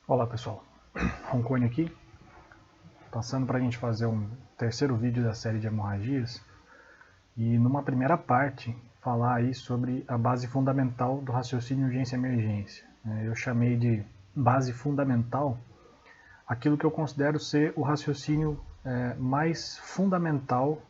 Olá pessoal, Roncone aqui, passando para a gente fazer um terceiro vídeo da série de hemorragias e numa primeira parte falar aí sobre a base fundamental do raciocínio urgência-emergência. Eu chamei de base fundamental aquilo que eu considero ser o raciocínio mais fundamental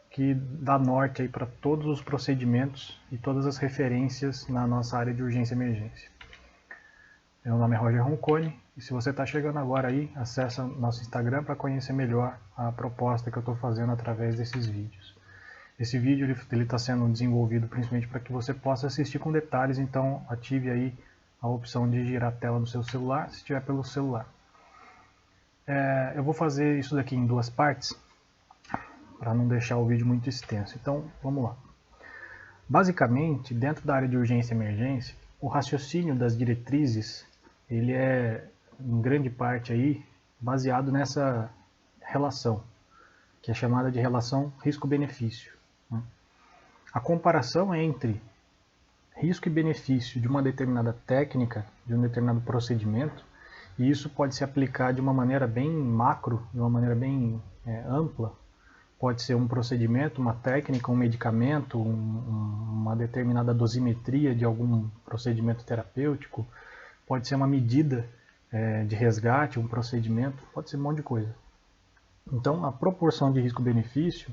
que dá norte para todos os procedimentos e todas as referências na nossa área de urgência-emergência. Meu nome é Roger Roncone e se você está chegando agora aí, acessa nosso Instagram para conhecer melhor a proposta que eu estou fazendo através desses vídeos. Esse vídeo ele está sendo desenvolvido principalmente para que você possa assistir com detalhes, então ative aí a opção de girar a tela do seu celular, se estiver pelo celular. Eu vou fazer isso daqui em duas partes, para não deixar o vídeo muito extenso. Então, vamos lá. Basicamente, dentro da área de urgência e emergência, o raciocínio das diretrizes, ele é, em grande parte, aí, baseado nessa relação, que é chamada de relação risco-benefício. A comparação entre risco e benefício de uma determinada técnica, de um determinado procedimento, e isso pode se aplicar de uma maneira bem macro, de uma maneira bem ampla. Pode ser um procedimento, uma técnica, um medicamento, uma determinada dosimetria de algum procedimento terapêutico, pode ser uma medida de resgate, um procedimento, pode ser um monte de coisa. Então, a proporção de risco-benefício,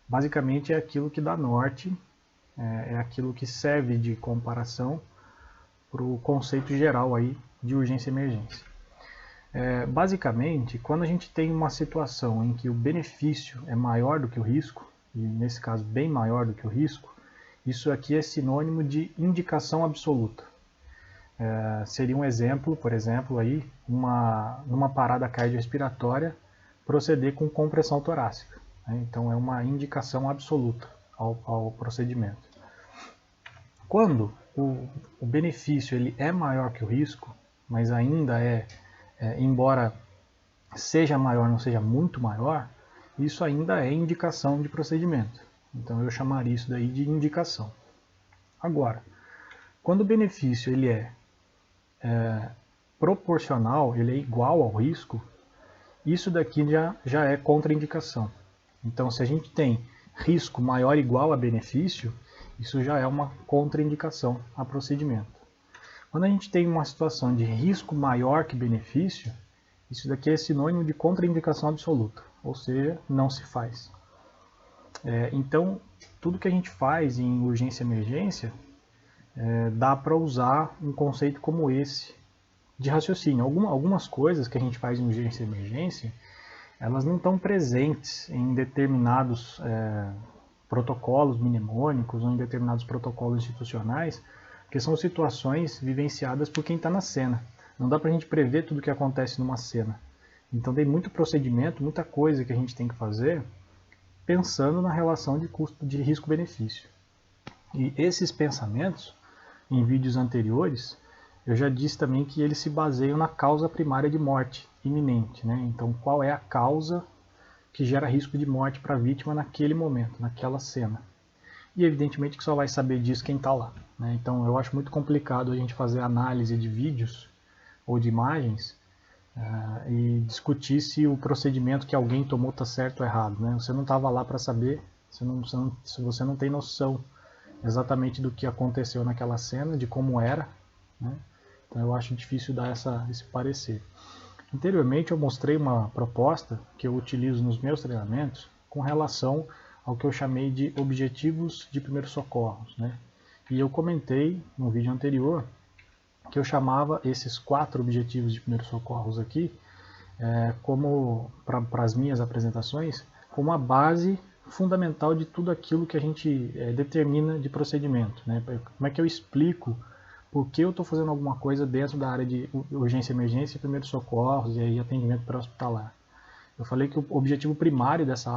basicamente, é aquilo que dá norte, é aquilo que serve de comparação para o conceito geral aí de urgência e emergência. Basicamente, quando a gente tem uma situação em que o benefício é maior do que o risco, e nesse caso bem maior do que o risco, isso aqui é sinônimo de indicação absoluta. Seria um exemplo, por exemplo, aí, numa parada cardiorrespiratória, proceder com compressão torácica. Então é uma indicação absoluta ao procedimento. Quando o benefício ele é maior que o risco, mas ainda embora seja maior, não seja muito maior, isso ainda é indicação de procedimento. Então eu chamaria isso daí de indicação. Agora, quando o benefício ele é proporcional, ele é igual ao risco, isso daqui já é contraindicação. Então se a gente tem risco maior ou igual a benefício, isso já é uma contraindicação a procedimento. Quando a gente tem uma situação de risco maior que benefício, isso daqui é sinônimo de contraindicação absoluta, ou seja, não se faz. Então, tudo que a gente faz em urgência e emergência, dá para usar um conceito como esse de raciocínio. Algumas coisas que a gente faz em urgência e emergência, elas não estão presentes em determinados protocolos mnemônicos ou em determinados protocolos institucionais, porque são situações vivenciadas por quem está na cena. Não dá para a gente prever tudo o que acontece numa cena. Então tem muito procedimento, muita coisa que a gente tem que fazer pensando na relação de custo de risco-benefício. E esses pensamentos, em vídeos anteriores, eu já disse também que eles se baseiam na causa primária de morte iminente. Então qual é a causa que gera risco de morte para a vítima naquele momento, naquela cena. E evidentemente que só vai saber disso quem está lá. Então eu acho muito complicado a gente fazer análise de vídeos ou de imagens e discutir se o procedimento que alguém tomou está certo ou errado. Você não estava lá para saber, você não tem noção exatamente do que aconteceu naquela cena, de como era. Então eu acho difícil dar esse parecer. Anteriormente eu mostrei uma proposta que eu utilizo nos meus treinamentos com relação ao que eu chamei de objetivos de primeiros socorros. E eu comentei no vídeo anterior que eu chamava esses 4 objetivos de primeiros socorros aqui, como para as minhas apresentações, como a base fundamental de tudo aquilo que a gente determina de procedimento. Como é que eu explico por que eu estou fazendo alguma coisa dentro da área de urgência e emergência e primeiros socorros e aí atendimento pré-hospitalar. Eu falei que o objetivo primário dessa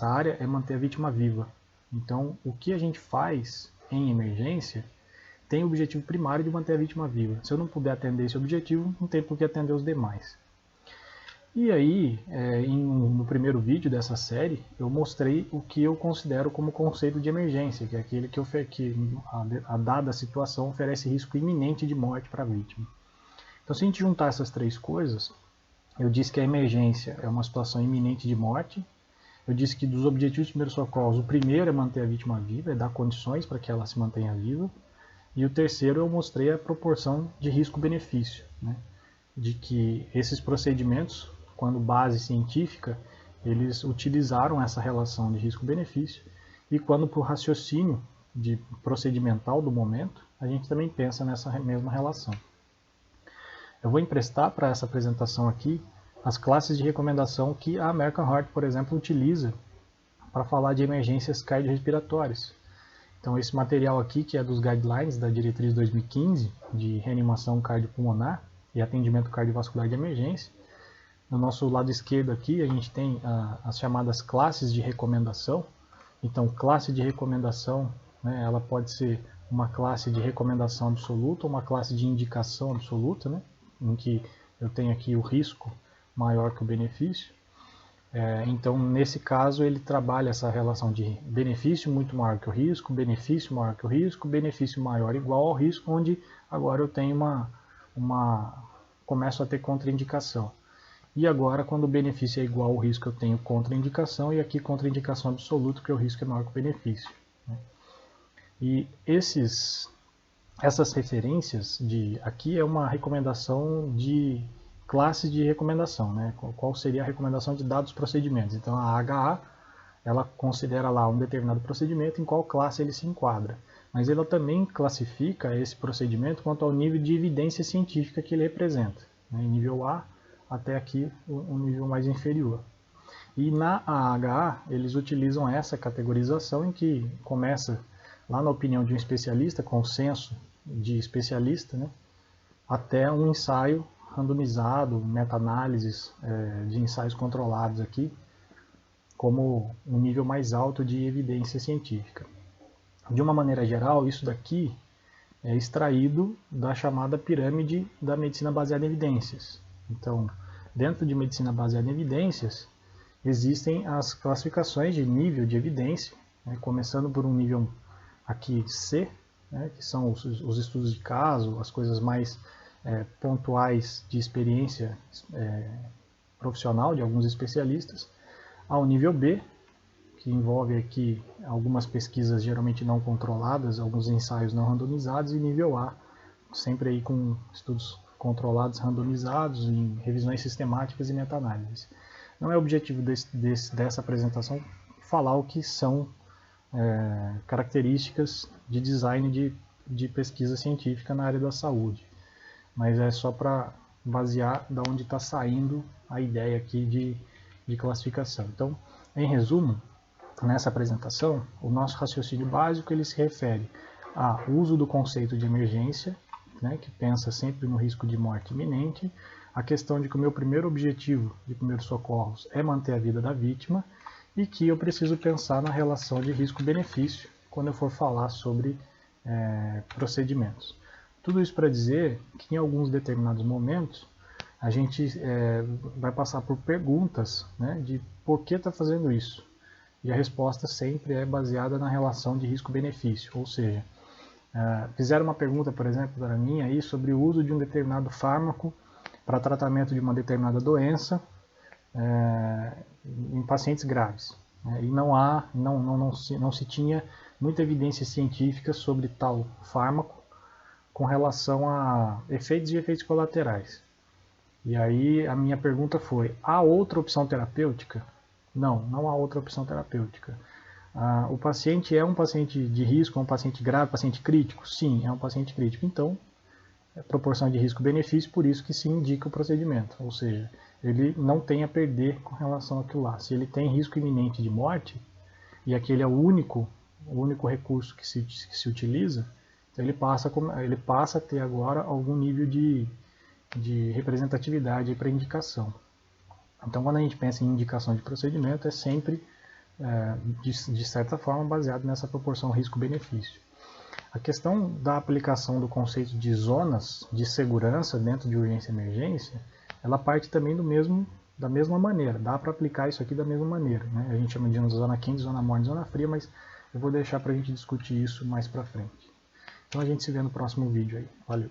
área é manter a vítima viva. Então, o que a gente faz em emergência tem o objetivo primário de manter a vítima viva. Se eu não puder atender esse objetivo, não tem por que atender os demais. E aí, no primeiro vídeo dessa série, eu mostrei o que eu considero como conceito de emergência, que é aquele que a dada situação oferece risco iminente de morte para a vítima. Então, se a gente juntar essas três coisas, eu disse que a emergência é uma situação iminente de morte. Eu disse que dos objetivos de primeiros socorros, o primeiro é manter a vítima viva, é dar condições para que ela se mantenha viva. E o terceiro eu mostrei a proporção de risco-benefício, né? De que esses procedimentos, quando base científica, eles utilizaram essa relação de risco-benefício, e quando para o raciocínio de procedimental do momento, a gente também pensa nessa mesma relação. Eu vou emprestar para essa apresentação aqui as classes de recomendação que a American Heart, por exemplo, utiliza para falar de emergências cardiorrespiratórias. Então esse material aqui, que é dos guidelines da diretriz 2015 de reanimação cardiopulmonar e atendimento cardiovascular de emergência. No nosso lado esquerdo aqui a gente tem as chamadas classes de recomendação. Então classe de recomendação, né, ela pode ser uma classe de recomendação absoluta ou uma classe de indicação absoluta, né, em que eu tenho aqui o risco maior que o benefício. Então, nesse caso, ele trabalha essa relação de benefício muito maior que o risco, benefício maior que o risco, benefício maior igual ao risco, onde agora eu tenho começo a ter contraindicação. E agora, quando o benefício é igual ao risco, eu tenho contraindicação, e aqui contraindicação absoluta, porque o risco é maior que o benefício, né? E essas referências, aqui é uma recomendação de classe de recomendação, né? Qual seria a recomendação de dados procedimentos. Então a AHA, ela considera lá um determinado procedimento em qual classe ele se enquadra. Mas ela também classifica esse procedimento quanto ao nível de evidência científica que ele representa, né? Em nível A até aqui o nível mais inferior. E na AHA eles utilizam essa categorização em que começa lá na opinião de um especialista, consenso de especialista, né? Até um ensaio randomizado, meta-análises de ensaios controlados aqui, como um nível mais alto de evidência científica. De uma maneira geral, isso daqui é extraído da chamada pirâmide da medicina baseada em evidências. Então, dentro de medicina baseada em evidências, existem as classificações de nível de evidência, né, começando por um nível aqui C, né, que são os estudos de caso, as coisas mais pontuais de experiência profissional de alguns especialistas, ao nível B, que envolve aqui algumas pesquisas geralmente não controladas, alguns ensaios não randomizados, e nível A, sempre aí com estudos controlados, randomizados, em revisões sistemáticas e meta-análises. Não é objetivo dessa apresentação falar o que são características de design de pesquisa científica na área da saúde, mas é só para basear da onde está saindo a ideia aqui de classificação. Então, em resumo, nessa apresentação, o nosso raciocínio básico ele se refere ao uso do conceito de emergência, né, que pensa sempre no risco de morte iminente, a questão de que o meu primeiro objetivo de primeiros socorros é manter a vida da vítima e que eu preciso pensar na relação de risco-benefício quando eu for falar sobre procedimentos. Tudo isso para dizer que em alguns determinados momentos a gente vai passar por perguntas, né, de por que está fazendo isso. E a resposta sempre é baseada na relação de risco-benefício, ou seja, fizeram uma pergunta, por exemplo, para mim aí sobre o uso de um determinado fármaco para tratamento de uma determinada doença em pacientes graves. E não se tinha muita evidência científica sobre tal fármaco com relação a efeitos e efeitos colaterais. E aí a minha pergunta foi, há outra opção terapêutica? Não há outra opção terapêutica. O paciente é um paciente de risco, é um paciente grave, paciente crítico? Sim, é um paciente crítico. Então, proporção de risco-benefício, por isso que se indica o procedimento. Ou seja, ele não tem a perder com relação àquilo lá. Se ele tem risco iminente de morte, e aquele é o único recurso que se utiliza, então ele passa a ter agora algum nível de representatividade para indicação. Então, quando a gente pensa em indicação de procedimento, é sempre, de certa forma, baseado nessa proporção risco-benefício. A questão da aplicação do conceito de zonas de segurança dentro de urgência e emergência, ela parte também da mesma maneira. Dá para aplicar isso aqui da mesma maneira, né? A gente chama de zona quente, zona morna, zona fria, mas eu vou deixar para a gente discutir isso mais para frente. Então a gente se vê no próximo vídeo aí. Valeu!